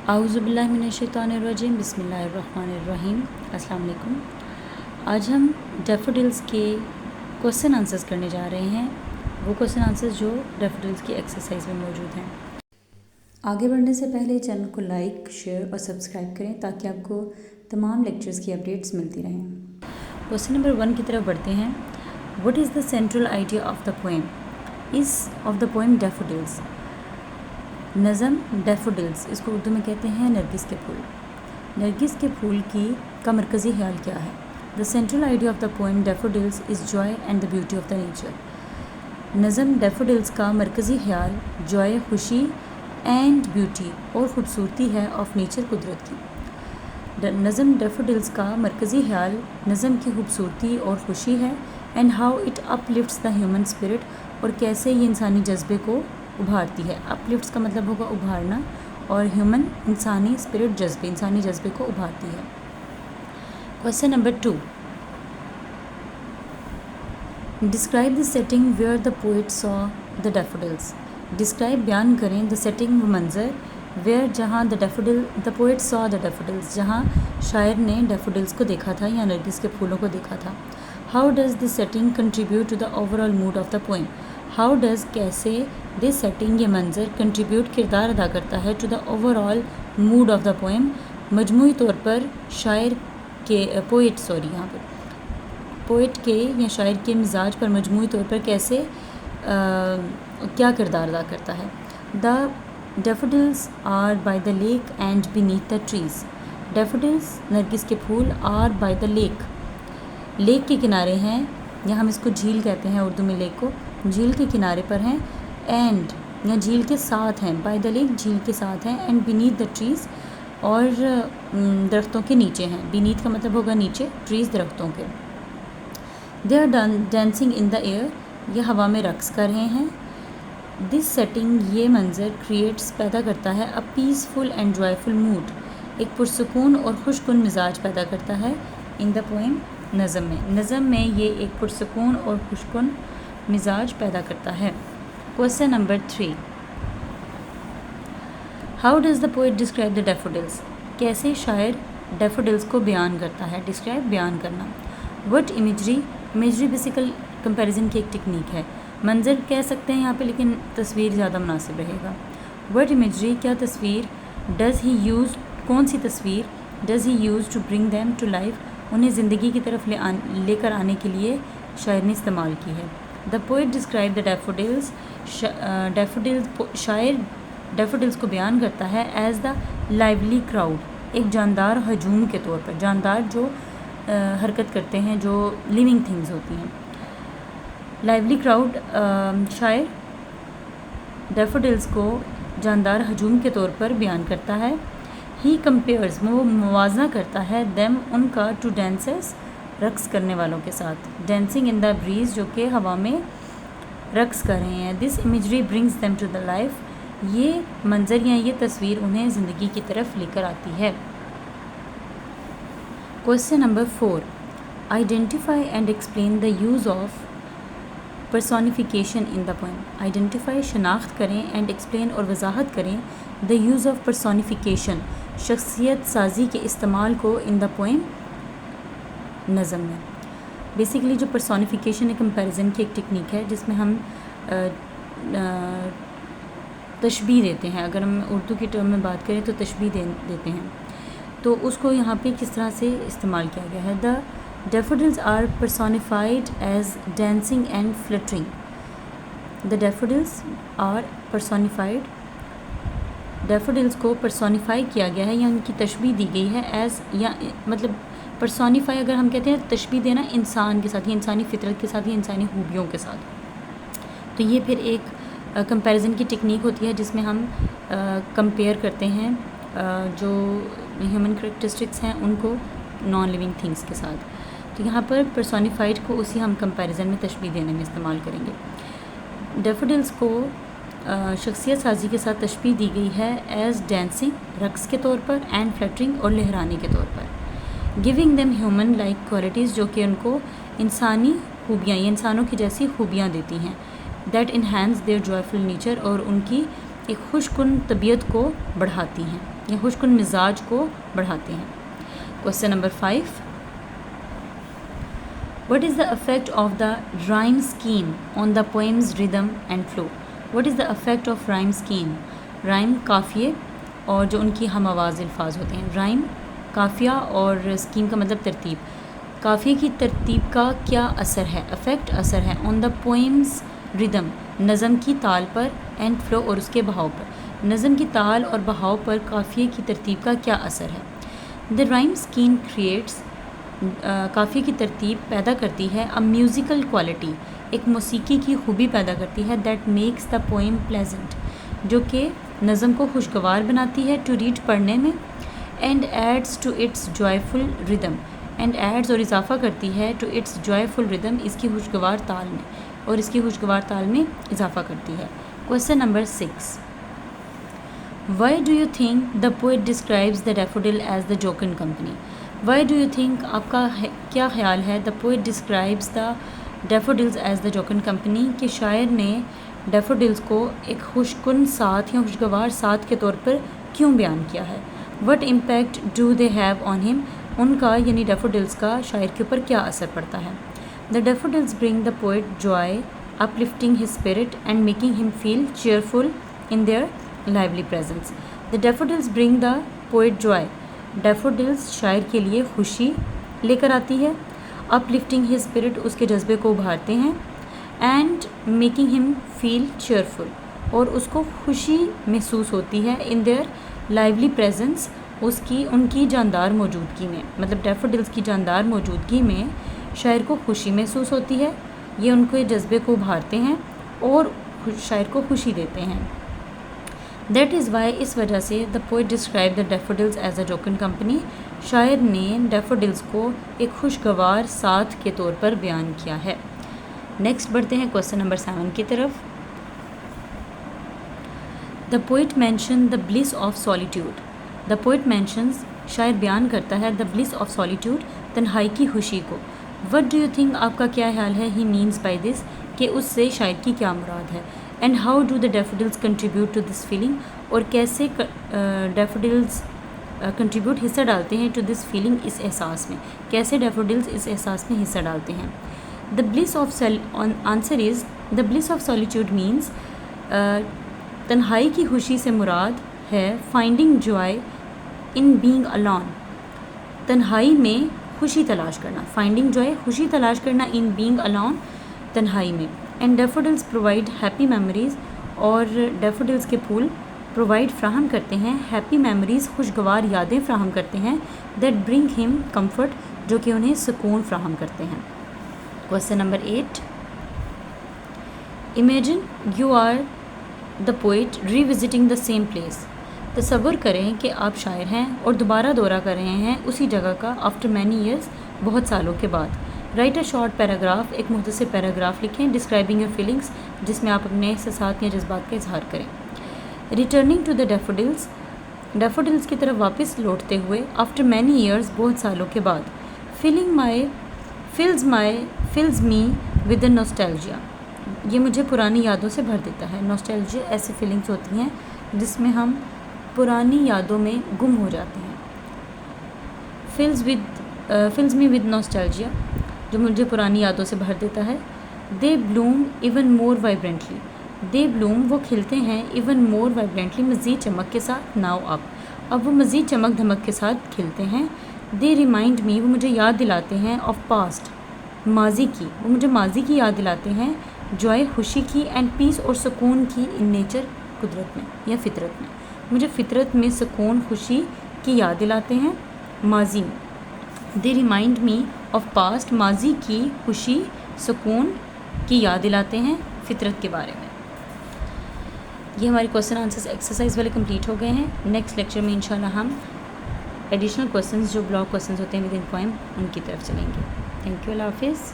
اعوذ باللہ من الشیطان الرجیم، بسم اللہ الرحمن الرحیم۔ السلام علیکم۔ آج ہم ڈیفوڈلز کے کوسچن آنسرز کرنے جا رہے ہیں، وہ کوسچن آنسرز جو ڈیفوڈلز کی ایکسرسائز میں موجود ہیں۔ آگے بڑھنے سے پہلے چینل کو لائک، شیئر اور سبسکرائب کریں تاکہ آپ کو تمام لیکچرز کی اپڈیٹس ملتی رہیں۔ کوسچن نمبر 1 کی طرف بڑھتے ہیں۔ What is the central idea of the poem? Of the poem daffodils. نظم ڈیفوڈلز، اس کو اردو میں کہتے ہیں نرگس کے پھول۔ نرگس کے پھول کا مرکزی خیال کیا ہے؟ The central idea of the poem daffodils is joy and the beauty of the nature. نظم ڈیفوڈلز کا مرکزی خیال جوائے، خوشی، اینڈ بیوٹی اور خوبصورتی ہے آف نیچر، قدرت کی۔ نظم ڈیفوڈلز کا مرکزی خیال نظم کی خوبصورتی اور خوشی ہے، and how it up lifts the human spirit, اور کیسے یہ انسانی جذبے کو ابھارتی ہے۔ اپ لفٹس کا مطلب ہوگا ابھارنا، اور ہیومن انسانی اسپرٹ، جذبے، انسانی جذبے کو ابھارتی ہے۔ Question number 2، describe the setting where the poet saw the ڈیفوڈلز۔ Describe, بیان کریں، دا سیٹنگ، وہ منظر، ویئر، جہاں، دا پوئٹ سا دا ڈیفوڈلز، جہاں شاعر نے ڈیفوڈلز کو دیکھا تھا یا نرگس کے پھولوں کو دیکھا تھا۔ How does this setting contribute to the overall mood of the poem? How does, کیسے، دس سیٹنگ، یہ منظر، کنٹریبیوٹ، کردار ادا کرتا ہے، to the overall mood of the poem, مجموعی طور پر شاعر کے، یہاں پہ پوئٹ کے یا شاعر کے مزاج پر مجموعی طور پر کیسے، کیا کردار ادا کرتا ہے۔ The daffodils are by the lake and beneath the trees. Daffodils, نرگس کے پھول، are by the lake, lake کے کنارے ہیں، یا ہم اس کو جھیل کہتے ہیں اردو میں لیک کو، جھیل کے کنارے پر ہیں، اینڈ، یا جھیل کے ساتھ ہیں، بائی دا لیک، جھیل کے ساتھ ہیں، اینڈ بینیتھ دا ٹریز، اور درختوں کے نیچے ہیں۔ بینیتھ کا مطلب ہوگا نیچے، ٹریز درختوں کے۔ They are dancing in the air, یہ ہوا میں رقص کر رہے ہیں۔ دس سیٹنگ، یہ منظر، کریٹس، پیدا کرتا ہے، اے پیسفل اینڈ جوائےفل موڈ، ایک پرسکون اور خوش کن مزاج پیدا کرتا ہے، ان دا پوئم، نظم میں۔ نظم میں یہ ایک پرسکون اور خوش کن مزاج پیدا کرتا ہے۔ Question number 3، how does the poet describe the daffodils? کیسے شاعر ڈیفوڈلز کو بیان کرتا ہے؟ ڈسکرائب، بیان کرنا۔ وٹ امیجری، امیجری بیسیکل کمپیریزن کی ایک ٹیکنیک ہے، منظر کہہ سکتے ہیں یہاں پہ لیکن تصویر زیادہ مناسب رہے گا۔ وٹ امیجری، کیا تصویر، ڈز ہی یوز، کون سی تصویر، does he use to bring them to life, انہیں زندگی کی طرف لے کر آنے کے لیے شاعر نے استعمال کی ہے۔ دا پوئٹ ڈسکرائب دا ڈیفوڈلز، شاعر ڈیفوڈلز کو بیان کرتا ہے ایز دا لائیولی کراؤڈ، ایک جاندار ہجوم کے طور پر، جاندار جو حرکت کرتے ہیں، جو لیونگ تھنگز ہوتی ہیں۔ لائیولی کراؤڈ، شاعر ڈیفوڈلز کو جاندار ہجوم کے طور پر بیان کرتا ہے۔ ہی کمپیئرز، وہ موازنہ کرتا ہے، دیم، ان کا، ٹو ڈانسرز، رقص کرنے والوں کے ساتھ۔ ڈانسنگ ان دا بریز، جو کہ ہوا میں رقص کر رہے ہیں۔ This imagery brings them to the life, یہ منظر یا یہ تصویر انہیں زندگی کی طرف لے کر آتی ہے۔ Question number 4، identify and explain the use of personification in the poem. Identify, شناخت کریں، اینڈ ایکسپلین، اور وضاحت کریں، دا یوز آف پرسونیفیکیشن، شخصیت سازی کے استعمال کو، ان دا پوئم، نظم میں۔ بیسیکلی جو پرسونیفیکیشن ہے کمپیریزن کی ایک ٹیکنیک ہے جس میں ہم تشبیہ دیتے ہیں، اگر ہم اردو کی ٹرم میں بات کریں تو تشبیہ دیتے ہیں، تو اس کو یہاں پہ کس طرح سے استعمال کیا گیا ہے۔ The daffodils are personified as dancing and fluttering. The daffodils are personified, daffodils کو پرسونیفائی کیا گیا ہے یا ان کی تشبیہ دی گئی ہے ایز، یا مطلب پرسونیفائی اگر ہم کہتے ہیں تشبیہ دینا انسان کے ساتھ، یا انسانی فطرت کے ساتھ، یا انسانی خوبیوں کے ساتھ، تو یہ پھر ایک کمپیریزن کی ٹیکنیک ہوتی ہے جس میں ہم کمپیئر کرتے ہیں جو ہیومن کریکٹرسٹکس ہیں ان کو نان لیونگ تھنگس کے ساتھ۔ تو یہاں پر پرسونیفائڈ کو اسی ہم کمپیریزن میں تشبیہ دینے میں استعمال کریں گے۔ ڈیفوڈلز کو شخصیت سازی کے ساتھ تشبیہ دی گئی ہے ایز ڈانسنگ، رقص کے طور پر، اینڈ فلیٹرنگ، اور لہرانے کے طور پر۔ Giving them human like qualities, جو کہ ان کو انسانی خوبیاں یا انسانوں کی جیسی خوبیاں دیتی ہیں۔ دیٹ انہینس دیئر جوائےفل نیچر، اور ان کی ایک خوش کن طبیعت کو بڑھاتی ہیں۔ یا خوش کن مزاج کو بڑھاتے ہیں. Question number 5. What is the effect of the rhyme scheme on the poem's rhythm and flow? What is the effect of rhyme scheme? Rhyme قافیے اور جو ان کی ہم آواز الفاظ ہوتے ہیں. رائم قافیہ اور اسکیم کا مطلب ترتیب. قافیے کی ترتیب کا کیا اثر ہے؟ افیکٹ اثر ہے. آن دا پوئمز ردم نظم کی تال پر، اینڈ فلو اور اس کے بہاؤ پر. نظم کی تال اور بہاؤ پر قافیے کی ترتیب کا کیا اثر ہے؟ دا رائم اسکیم کریٹس قافیے کی ترتیب پیدا کرتی ہے اے میوزیکل کوالٹی ایک موسیقی کی خوبی پیدا کرتی ہے. That makes the poem pleasant جو کہ نظم کو خوشگوار بناتی ہے ٹو ریڈ پڑھنے میں. And AIDS to it's joyful ردم اینڈ ایڈز اور اضافہ کرتی ہے ٹو اٹس جوائفل ردم اس کی خوشگوار تال میں، اور اس کی خوشگوار تال میں اضافہ کرتی ہے. Question number 6. Why do you think the poet describes the daffodil as the jocund company? Why do you think آپ کا کیا خیال ہے the poet describes the daffodils as the jocund company کہ شاعر نے ڈیفوڈلز کو ایک خوش کن ساتھ یا خوشگوار ساتھ کے طور پر کیوں بیان کیا ہے؟ What impact do they have on ہم ان کا یعنی ڈیفوڈلز کا شاعر کے اوپر کیا اثر پڑتا ہے؟ The daffodils bring the poet joy uplifting his spirit and making him feel cheerful in their lovely presence. The daffodils bring the poet joy daffodils شاعر کے لیے خوشی لے کر آتی ہے. اپ لفٹنگ ہز اسپرٹ اس کے جذبے کو ابھارتے ہیں. And making him feel cheerful اور اس کو خوشی محسوس ہوتی ہے ان دیئر لائولی پریزنس ان کی جاندار موجودگی میں. مطلب ڈیفوڈلز کی جاندار موجودگی میں شاعر کو خوشی محسوس ہوتی ہے. یہ ان کے جذبے کو ابھارتے ہیں اور شاعر کو خوشی دیتے ہیں. دیٹ از وائی اس وجہ سے the poet describe the daffodils as a jocund company شاعر نے ڈیفوڈلز کو ایک خوشگوار ساتھ کے طور پر بیان کیا ہے. نیکسٹ بڑھتے ہیں کوسچن نمبر 7 کی طرف. The poet mention the bliss of solitude. The poet mentions شاعر بیان کرتا ہے دا بلس آف سالیٹیوڈ تنہائی کی خوشی کو. وٹ ڈو یو تھنک آپ کا کیا خیال ہے ہی مینس بائی دس کہ اس سے شاعر کی کیا مراد ہے؟ And how do the daffodils contribute to this feeling اور کیسے ڈیفوڈلز کنٹریبیوٹ حصہ ڈالتے ہیں ٹو دس فیلنگ اس احساس میں، کیسے ڈیفوڈلز اس احساس میں حصہ ڈالتے ہیں؟ The bliss of answer is the bliss of solitude means تنہائی کی خوشی سے مراد ہے finding joy in being alone تنہائی میں خوشی تلاش کرنا. فائنڈنگ جوائے خوشی تلاش کرنا ان بینگ alone تنہائی میں. اینڈ ڈیفوڈلز پرووائڈ ہیپی میموریز اور ڈیفوڈلز کے پھول پرووائڈ فراہم کرتے ہیں ہیپی میموریز خوشگوار یادیں فراہم کرتے ہیں. دیٹ برنگ ہم کمفرٹ جو کہ انہیں سکون فراہم کرتے ہیں. Question number 8. Imagine you are the poet revisiting the same place. تصور کریں کہ آپ شاعر ہیں اور دوبارہ دورہ کر رہے ہیں اسی جگہ کا آفٹر مینی ایئرس بہت سالوں کے بعد. رائٹ اے شارٹ پیراگراف ایک مختصر پیراگراف لکھیں ڈسکرائبنگ یور فیلنگس جس میں آپ اپنے احساسات یا جذبات کا اظہار کریں. ریٹرننگ ٹو دا ڈیفوڈلز ڈیفوڈلز کی طرف واپس لوٹتے ہوئے آفٹر مینی ایئرس بہت سالوں کے بعد. فلز می ود اے نوسٹیلجیا یہ مجھے پرانی یادوں سے بھر دیتا ہے. نوسٹیلجیا ایسی فیلنگس ہوتی ہیں جس میں ہم پرانی یادوں میں گم ہو جاتے ہیں. فلز می ود نوسٹیلجیا جو مجھے پرانی یادوں سے بھر دیتا ہے. دے بلوم ایون مور وائبرنٹلی دے بلوم وہ کھلتے ہیں ایون مور وائبرنٹلی مزید چمک کے ساتھ. ناؤ اب وہ مزید چمک دھمک کے ساتھ کھلتے ہیں. دے ریمائنڈ می وہ مجھے یاد دلاتے ہیں آف پاسٹ ماضی کی وہ مجھے ماضی کی یاد دلاتے ہیں. جوائے خوشی کی اینڈ پیس اور سکون کی ان نیچر قدرت میں یا فطرت میں مجھے فطرت میں سکون خوشی کی یاد دلاتے ہیں ماضی میں. دے ریمائنڈ می آف پاسٹ ماضی کی خوشی سکون کی یاد دلاتے ہیں فطرت کے بارے میں. یہ ہماری کوسچن آنسرز ایکسرسائز والے کمپلیٹ ہو گئے ہیں. نیکسٹ لیکچر میں انشاءاللہ ہم ایڈیشنل کوسچنز جو بلاک کوسچنز ہوتے ہیں ود ان پوائم ان کی طرف چلیں گے. Thank you. اللہ حافظ.